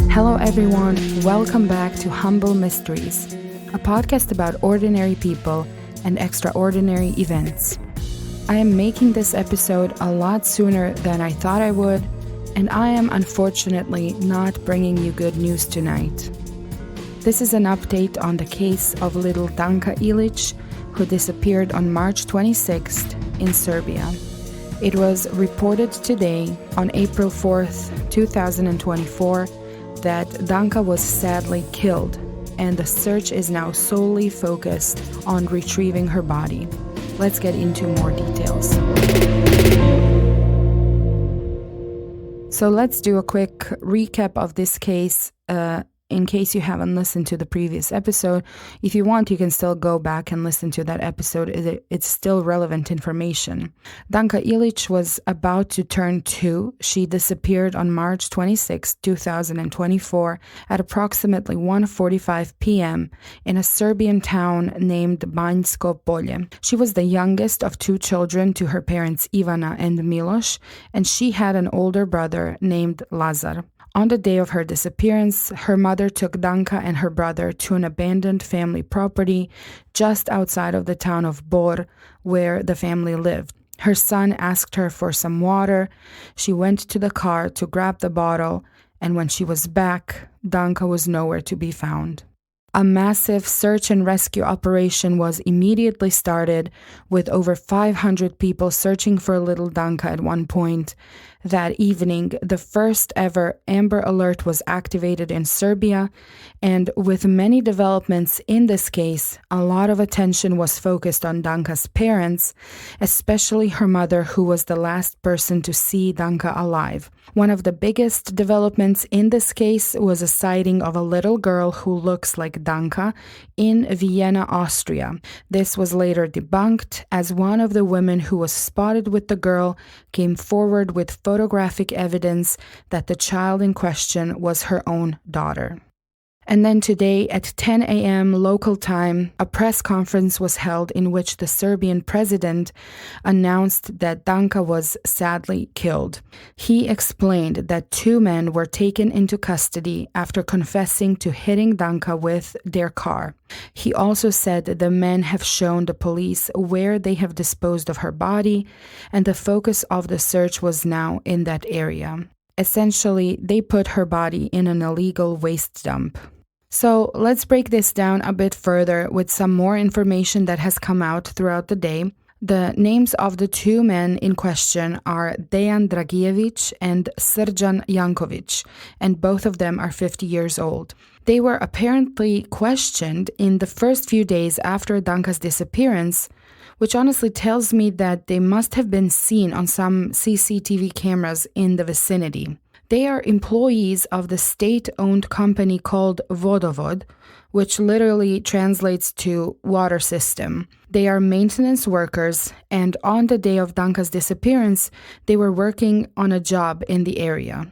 Hello everyone, welcome back to Humble Mysteries, a podcast about ordinary people and extraordinary events. I am making this episode a lot sooner than I thought I would, and I am unfortunately not bringing you good news tonight. This is an update on the case of little Danka Ilić, who disappeared on March 26th in Serbia. It was reported today, on April 4th, 2024, that Danka was sadly killed, and the search is now solely focused on retrieving her body. Let's get into more details. So let's do a quick recap of this case. In case you haven't listened to the previous episode, if you want, you can still go back and listen to that episode. It's still relevant information. Danka Ilić was about to turn 2. She disappeared on March 26, 2024 at approximately 1:45 p.m. in a Serbian town named Banjsko Polje. She was the youngest of 2 children to her parents Ivana and Miloš, and she had an older brother named Lazar. On the day of her disappearance, her mother took Danka and her brother to an abandoned family property just outside of the town of Bor, where the family lived. Her son asked her for some water. She went to the car to grab the bottle, and when she was back, Danka was nowhere to be found. A massive search and rescue operation was immediately started, with over 500 people searching for little Danka at one point. That evening, the first ever Amber Alert was activated in Serbia, and with many developments in this case, a lot of attention was focused on Danka's parents, especially her mother, who was the last person to see Danka alive. One of the biggest developments in this case was a sighting of a little girl who looks like Danka in Vienna, Austria. This was later debunked, as one of the women who was spotted with the girl came forward with photographic evidence that the child in question was her own daughter. And then today at 10 a.m. local time, a press conference was held in which the Serbian president announced that Danka was sadly killed. He explained that 2 men were taken into custody after confessing to hitting Danka with their car. He also said that the men have shown the police where they have disposed of her body, and the focus of the search was now in that area. Essentially, they put her body in an illegal waste dump. So let's break this down a bit further with some more information that has come out throughout the day. The names of the 2 men in question are Dejan Dragijević and Srđan Janković, and both of them are 50 years old. They were apparently questioned in the first few days after Danka's disappearance, which honestly tells me that they must have been seen on some CCTV cameras in the vicinity. They are employees of the state-owned company called Vodovod, which literally translates to water system. They are maintenance workers, and on the day of Danka's disappearance, they were working on a job in the area.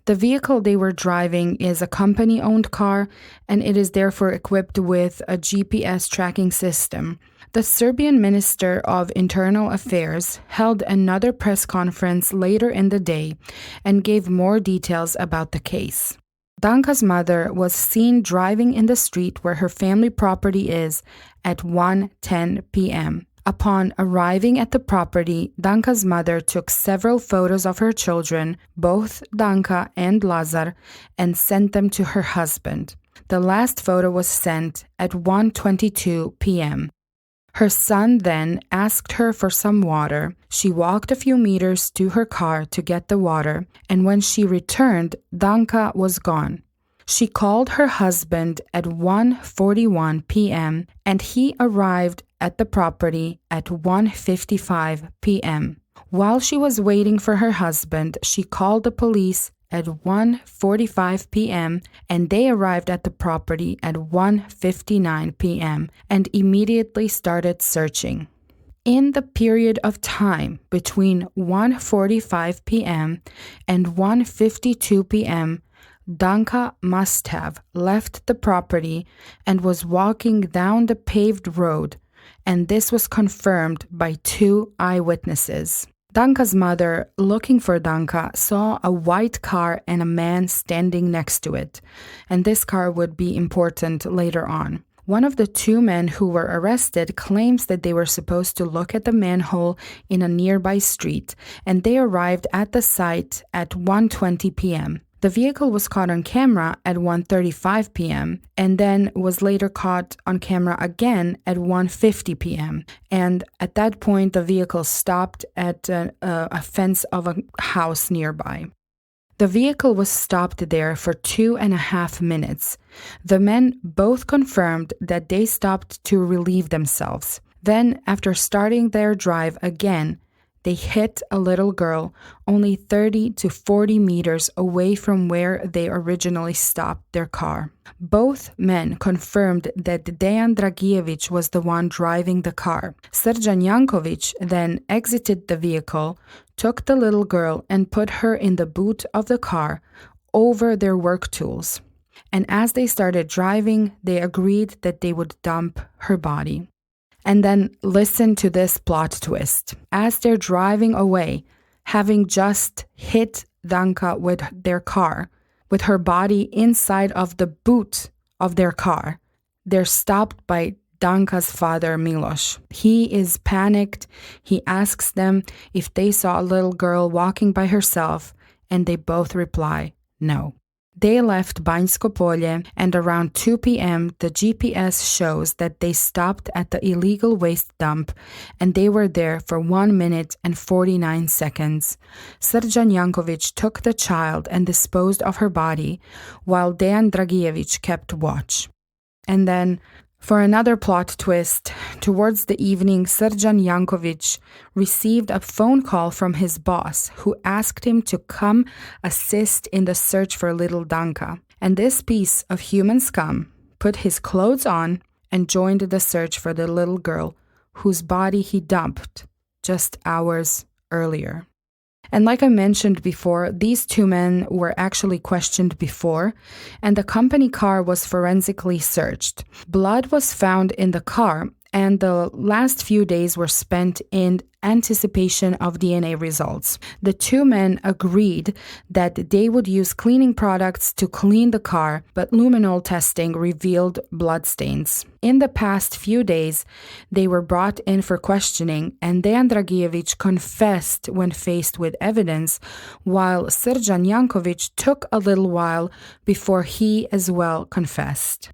The vehicle they were driving is a company-owned car, and it is therefore equipped with a GPS tracking system. The Serbian Minister of Internal Affairs held another press conference later in the day and gave more details about the case. Danka's mother was seen driving in the street where her family property is at 1:10 p.m. Upon arriving at the property, Danka's mother took several photos of her children, both Danka and Lazar, and sent them to her husband. The last photo was sent at 1:22 p.m. Her son then asked her for some water. She walked a few meters to her car to get the water, and when she returned, Danka was gone. She called her husband at 1:41 p.m. and he arrived at the property at 1:55 p.m. While she was waiting for her husband, she called the police at 1:45 p.m. and they arrived at the property at 1:59 p.m. and immediately started searching. In the period of time between 1:45 p.m. and 1:52 p.m., Danka must have left the property and was walking down the paved road and this was confirmed by 2 eyewitnesses. Danka's mother, looking for Danka, saw a white car and a man standing next to it, and this car would be important later on. One of the 2 men who were arrested claims that they were supposed to look at the manhole in a nearby street, and they arrived at the site at 1:20 p.m. The vehicle was caught on camera at 1:35 p.m. and then was later caught on camera again at 1:50 p.m. And at that point, the vehicle stopped at a fence of a house nearby. The vehicle was stopped there for 2.5 minutes. The men both confirmed that they stopped to relieve themselves. Then, after starting their drive again, they hit a little girl only 30 to 40 meters away from where they originally stopped their car. Both men confirmed that Dejan Dragijević was the one driving the car. Srđan Janković then exited the vehicle, took the little girl and put her in the boot of the car over their work tools. And as they started driving, they agreed that they would dump her body. And then listen to this plot twist. As they're driving away, having just hit Danka with their car, with her body inside of the boot of their car, they're stopped by Danka's father, Miloš. He is panicked. He asks them if they saw a little girl walking by herself, and they both reply, no. They left Banjsko Polje, and around 2 p.m. the GPS shows that they stopped at the illegal waste dump, and they were there for 1 minute and 49 seconds. Srđan Janković took the child and disposed of her body, while Dejan Dragijević kept watch. And then, for another plot twist, towards the evening, Srđan Janković received a phone call from his boss, who asked him to come assist in the search for little Danka. And this piece of human scum put his clothes on and joined the search for the little girl, whose body he dumped just hours earlier. And like I mentioned before, these 2 men were actually questioned before, and the company car was forensically searched. Blood was found in the car, and the last few days were spent in anticipation of DNA results. The 2 men agreed that they would use cleaning products to clean the car, but luminol testing revealed bloodstains. In the past few days, they were brought in for questioning, and Dejan Dragijević confessed when faced with evidence, while Srđan Janković took a little while before he as well confessed.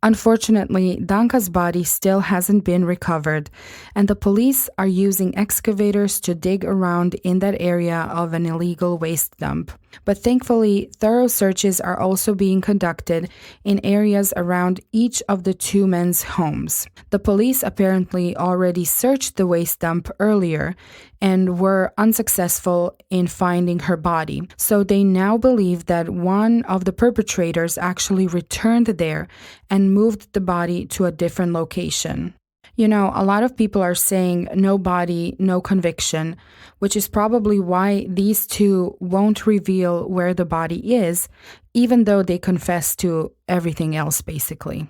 Unfortunately, Danka's body still hasn't been recovered, and the police are using excavators to dig around in that area of an illegal waste dump. But thankfully, thorough searches are also being conducted in areas around each of the 2 men's homes. The police apparently already searched the waste dump earlier and were unsuccessful in finding her body. So they now believe that one of the perpetrators actually returned there and moved the body to a different location. You know, a lot of people are saying no body, no conviction, which is probably why these 2 won't reveal where the body is, even though they confess to everything else, basically.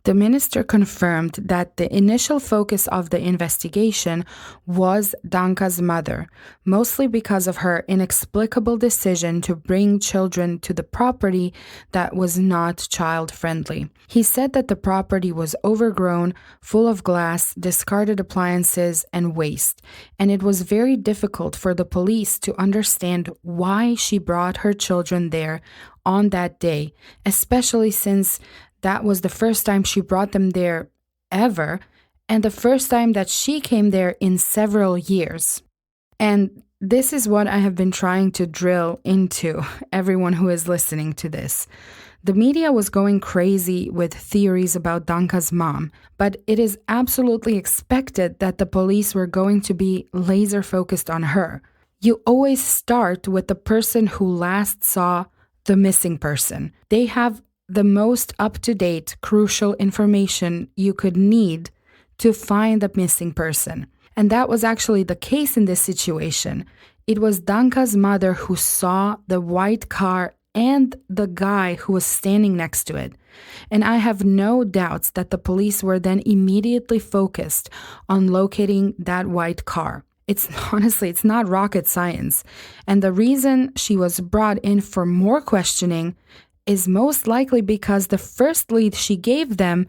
The minister confirmed that the initial focus of the investigation was Danka's mother, mostly because of her inexplicable decision to bring children to the property that was not child-friendly. He said that the property was overgrown, full of glass, discarded appliances, and waste, and it was very difficult for the police to understand why she brought her children there on that day, especially since that was the first time she brought them there ever, and the first time that she came there in several years. And this is what I have been trying to drill into everyone who is listening to this. The media was going crazy with theories about Danka's mom, but it is absolutely expected that the police were going to be laser focused on her. You always start with the person who last saw the missing person. They have the most up-to-date, crucial information you could need to find the missing person. And that was actually the case in this situation. It was Danka's mother who saw the white car and the guy who was standing next to it. And I have no doubts that the police were then immediately focused on locating that white car. It's not rocket science. And the reason she was brought in for more questioning is most likely because the first lead she gave them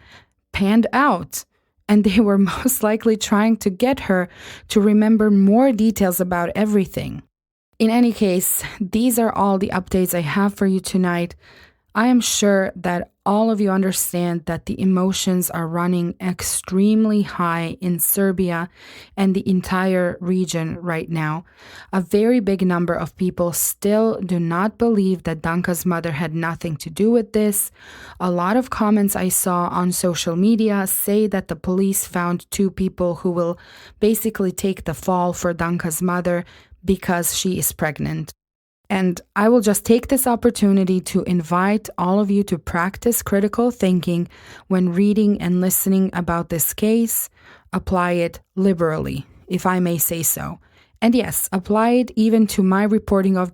panned out. And they were most likely trying to get her to remember more details about everything. In any case, these are all the updates I have for you tonight. I am sure that all of you understand that the emotions are running extremely high in Serbia and the entire region right now. A very big number of people still do not believe that Danka's mother had nothing to do with this. A lot of comments I saw on social media say that the police found two people who will basically take the fall for Danka's mother because she is pregnant. And I will just take this opportunity to invite all of you to practice critical thinking when reading and listening about this case. Apply it liberally, if I may say so. And yes, apply it even to my reporting of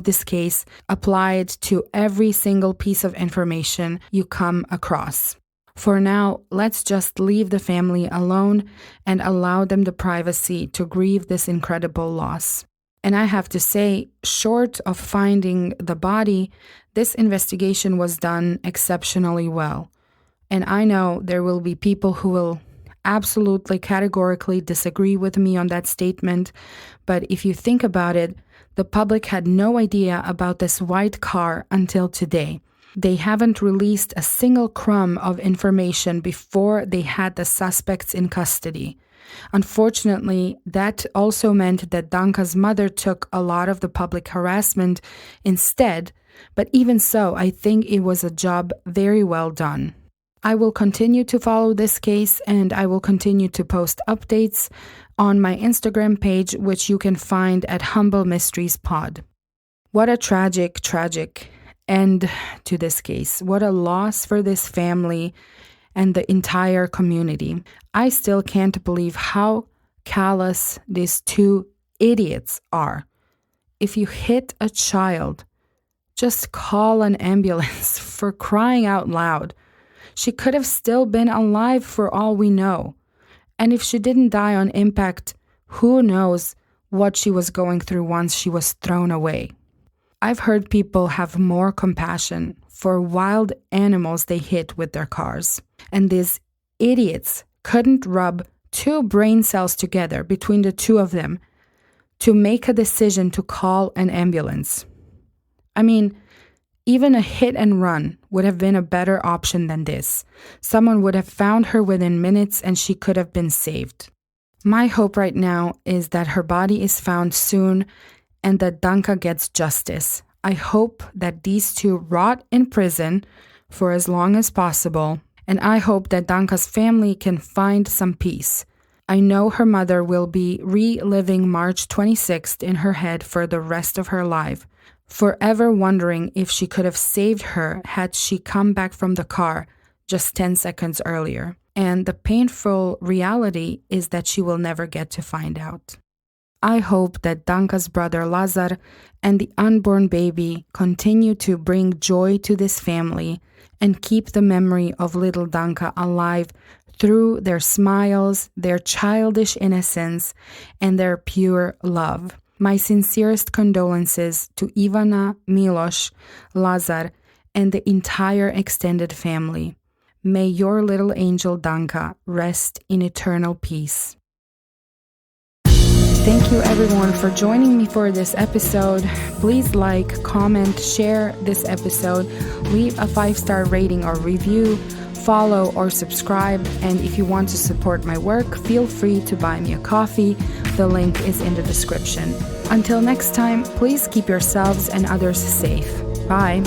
this case. Apply it to every single piece of information you come across. For now, let's just leave the family alone and allow them the privacy to grieve this incredible loss. And I have to say, short of finding the body, this investigation was done exceptionally well. And I know there will be people who will absolutely categorically disagree with me on that statement. But if you think about it, the public had no idea about this white car until today. They haven't released a single crumb of information before they had the suspects in custody. Unfortunately, that also meant that Danka's mother took a lot of the public harassment instead, but even so, I think it was a job very well done. I will continue to follow this case and I will continue to post updates on my Instagram page, which you can find at Humble Mysteries Pod. What a tragic end to this case. What a loss for this family and the entire community. I still can't believe how callous these two idiots are. If you hit a child, just call an ambulance, for crying out loud. She could have still been alive for all we know. And if she didn't die on impact, who knows what she was going through once she was thrown away. I've heard people have more compassion for wild animals they hit with their cars. And these idiots couldn't rub two brain cells together between the two of them to make a decision to call an ambulance. I mean, even a hit and run would have been a better option than this. Someone would have found her within minutes and she could have been saved. My hope right now is that her body is found soon and that Danka gets justice. I hope that these two rot in prison for as long as possible, and I hope that Danka's family can find some peace. I know her mother will be reliving March 26th in her head for the rest of her life, forever wondering if she could have saved her had she come back from the car just 10 seconds earlier. And the painful reality is that she will never get to find out. I hope that Danka's brother Lazar and the unborn baby continue to bring joy to this family and keep the memory of little Danka alive through their smiles, their childish innocence, and their pure love. My sincerest condolences to Ivana, Miloš, Lazar, and the entire extended family. May your little angel Danka rest in eternal peace. Thank you everyone for joining me for this episode. Please like, comment, share this episode, leave a 5-star rating or review, follow or subscribe, and if you want to support my work, feel free to buy me a coffee. The link is in the description. Until next time, please keep yourselves and others safe. Bye.